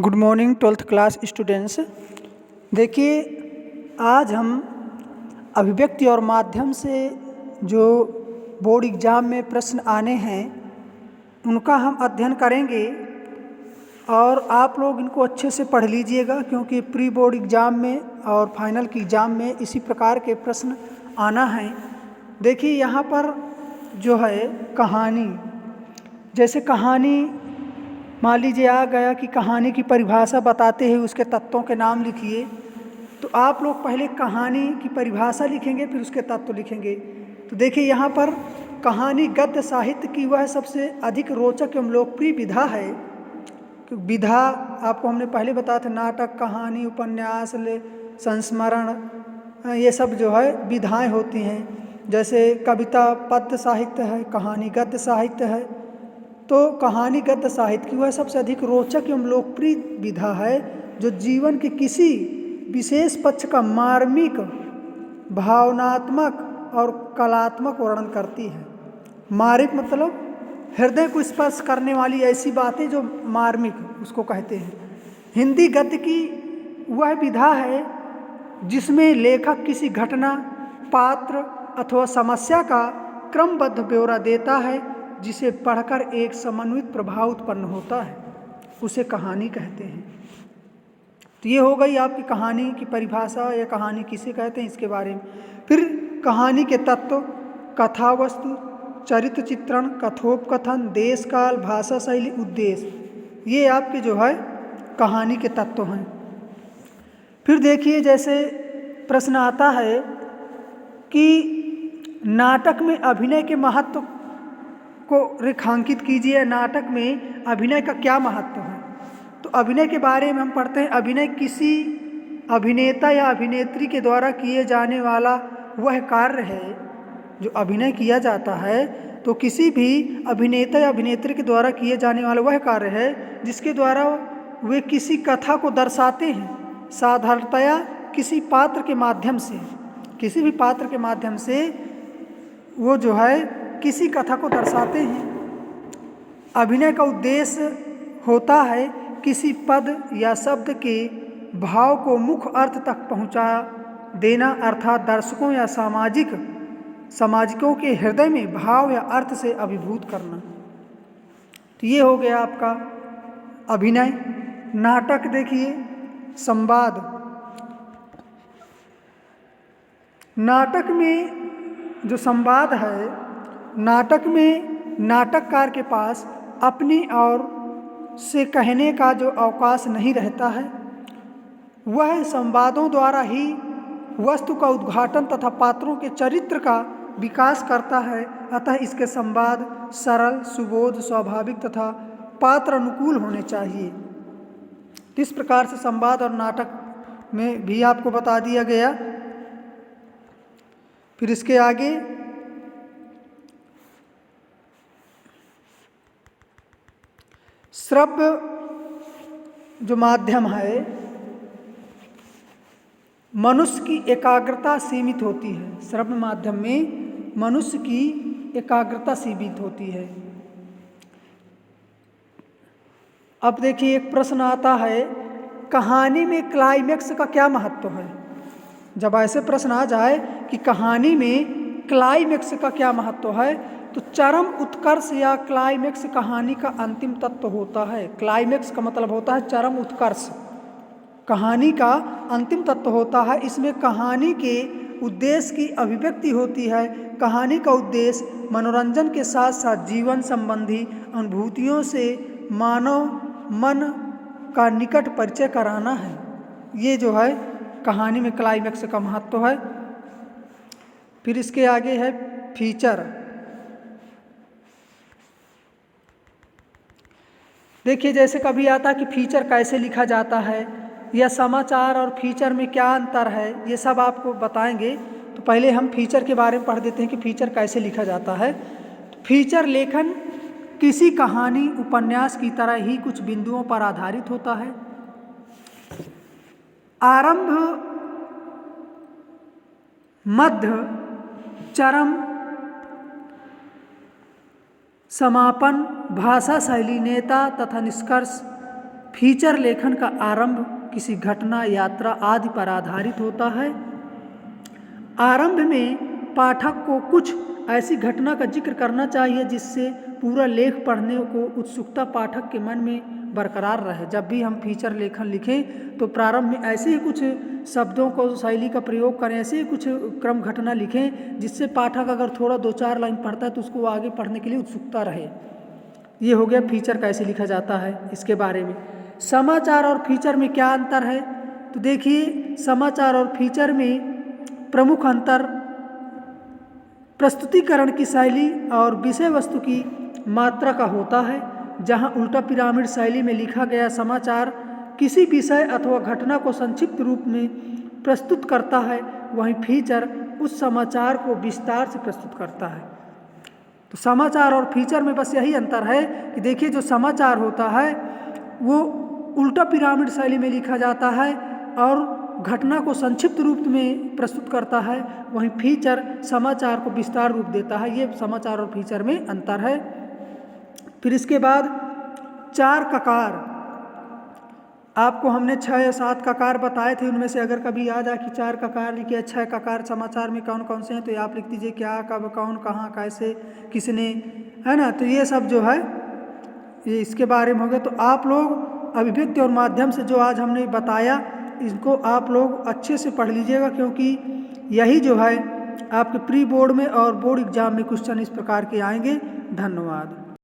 Good morning 12th class students. देखिए, आज हम अभिव्यक्ति और माध्यम से जो बोर्ड एग्ज़ाम में प्रश्न आने हैं उनका हम अध्ययन करेंगे और आप लोग इनको अच्छे से पढ़ लीजिएगा, क्योंकि प्री बोर्ड एग्ज़ाम में और फाइनल की एग्ज़ाम में इसी प्रकार के प्रश्न आना है। देखिए, यहाँ पर जो है कहानी, जैसे कहानी मान लीजिए आ गया कि कहानी की परिभाषा बताते हैं, उसके तत्वों के नाम लिखिए। तो आप लोग पहले कहानी की परिभाषा लिखेंगे, फिर उसके तत्व लिखेंगे। तो देखिए, यहाँ पर कहानी गद्य साहित्य की वह सबसे अधिक रोचक एवं लोकप्रिय विधा है। विधा आपको हमने पहले बताया था, नाटक, कहानी, उपन्यास, संस्मरण, ये सब जो है विधाएं होती हैं। जैसे कविता पद्य साहित्य है, कहानी गद्य साहित्य है। तो कहानी गद्य साहित्य की वह सबसे अधिक रोचक एवं लोकप्रिय विधा है जो जीवन के किसी विशेष पक्ष का मार्मिक, भावनात्मक और कलात्मक वर्णन करती है। मार्मिक मतलब हृदय को स्पर्श करने वाली ऐसी बातें जो मार्मिक उसको कहते हैं। हिंदी गद्य की वह विधा है जिसमें लेखक किसी घटना, पात्र अथवा समस्या का क्रमबद्ध ब्यौरा देता है, जिसे पढ़कर एक समन्वित प्रभाव उत्पन्न होता है, उसे कहानी कहते हैं। तो ये हो गई आपकी कहानी की परिभाषा, या कहानी किसे कहते हैं इसके बारे में। फिर कहानी के तत्व: कथा वस्तु, चरित्र चित्रण, कथोपकथन, देश काल, भाषा शैली, उद्देश्य, ये आपके जो है कहानी के तत्व हैं। फिर देखिए, जैसे प्रश्न आता है कि नाटक में अभिनय के महत्व को रेखांकित कीजिए। नाटक में अभिनय का क्या महत्व है? तो अभिनय के बारे में हम पढ़ते हैं, अभिनय किसी अभिनेता या अभिनेत्री के द्वारा किए जाने वाला वह कार्य है। जो अभिनय किया जाता है तो किसी भी अभिनेता या अभिनेत्री के द्वारा किए जाने वाला वह कार्य है जिसके द्वारा वे किसी कथा को दर्शाते हैं, साधारणतया किसी पात्र के माध्यम से। किसी भी पात्र के माध्यम से वो जो है किसी कथा को दर्शाते हैं। अभिनय का उद्देश्य होता है किसी पद या शब्द के भाव को मुख्य अर्थ तक पहुंचा देना, अर्थात दर्शकों या सामाजिकों के हृदय में भाव या अर्थ से अभिभूत करना। तो ये हो गया आपका अभिनय। नाटक देखिए, संवाद। नाटक में जो संवाद है, नाटक में नाटककार के पास अपनी ओर से कहने का जो अवकाश नहीं रहता है, वह संवादों द्वारा ही वस्तु का उद्घाटन तथा पात्रों के चरित्र का विकास करता है। अतः इसके संवाद सरल, सुबोध, स्वाभाविक तथा पात्र अनुकूल होने चाहिए। इस प्रकार से संवाद और नाटक में भी आपको बता दिया गया। फिर इसके आगे श्रव्य जो माध्यम है, मनुष्य की एकाग्रता सीमित होती है। श्रव्य माध्यम में मनुष्य की एकाग्रता सीमित होती है। अब देखिए, एक प्रश्न आता है, कहानी में क्लाइमैक्स का क्या महत्व है? जब ऐसे प्रश्न आ जाए कि कहानी में क्लाइमैक्स का क्या महत्व है, तो चरम उत्कर्ष या क्लाइमैक्स कहानी का अंतिम तत्व होता है। क्लाइमैक्स का मतलब होता है चरम उत्कर्ष, कहानी का अंतिम तत्व होता है। इसमें कहानी के उद्देश्य की अभिव्यक्ति होती है। कहानी का उद्देश्य मनोरंजन के साथ साथ जीवन संबंधी अनुभूतियों से मानव मन का निकट परिचय कराना है। ये जो है कहानी में क्लाइमैक्स का महत्व है। फिर इसके आगे है फीचर। देखिए, जैसे कभी आता है कि फीचर कैसे लिखा जाता है, या समाचार और फीचर में क्या अंतर है, ये सब आपको बताएंगे। तो पहले हम फीचर के बारे में पढ़ देते हैं कि फीचर कैसे लिखा जाता है। तो फीचर लेखन किसी कहानी, उपन्यास की तरह ही कुछ बिंदुओं पर आधारित होता है। आरंभ, मध्य, चरम, समापन, भाषा शैली, नेता तथा निष्कर्ष, फीचर लेखन का आरंभ किसी घटना, यात्रा आदि पर आधारित होता है। आरंभ में पाठक को कुछ ऐसी घटना का जिक्र करना चाहिए जिससे पूरा लेख पढ़ने को उत्सुकता पाठक के मन में बरकरार रहे। जब भी हम फीचर लेखन लिखें तो प्रारंभ में ऐसे ही कुछ शब्दों को, शैली का प्रयोग करें, ऐसे ही कुछ क्रम घटना लिखें जिससे पाठक अगर थोड़ा 2-4 लाइन पढ़ता है तो उसको आगे पढ़ने के लिए उत्सुकता रहे। ये हो गया फीचर कैसे लिखा जाता है इसके बारे में। समाचार और फीचर में क्या अंतर है? तो देखिए, समाचार और फीचर में प्रमुख अंतर प्रस्तुतिकरण की शैली और विषय वस्तु की मात्रा का होता है। जहां उल्टा पिरामिड शैली में लिखा गया समाचार किसी विषय अथवा घटना को संक्षिप्त रूप में प्रस्तुत करता है, वहीं फीचर उस समाचार को विस्तार से प्रस्तुत करता है। तो समाचार और फीचर में बस यही अंतर है कि देखिए, जो समाचार होता है वो उल्टा पिरामिड शैली में लिखा जाता है और घटना को संक्षिप्त रूप में प्रस्तुत करता है, वहीं फीचर समाचार को विस्तार रूप देता है। ये समाचार और फीचर में अंतर है। फिर इसके बाद 4 ककार, आपको हमने 6 या 7 ककार बताए थे। उनमें से अगर कभी याद आए कि 4 ककार लिखिए, 6 ककार समाचार में कौन कौन से हैं, तो ये आप लिख दीजिए, क्या, कब, कौन, कहाँ, कैसे, किसने, है ना। तो ये सब जो है ये इसके बारे में हो गया। तो आप लोग अभिव्यक्ति और माध्यम से जो आज हमने बताया इसको आप लोग अच्छे से पढ़ लीजिएगा, क्योंकि यही जो है आपके प्री बोर्ड में और बोर्ड एग्जाम में क्वेश्चन इस प्रकार के आएंगे। धन्यवाद।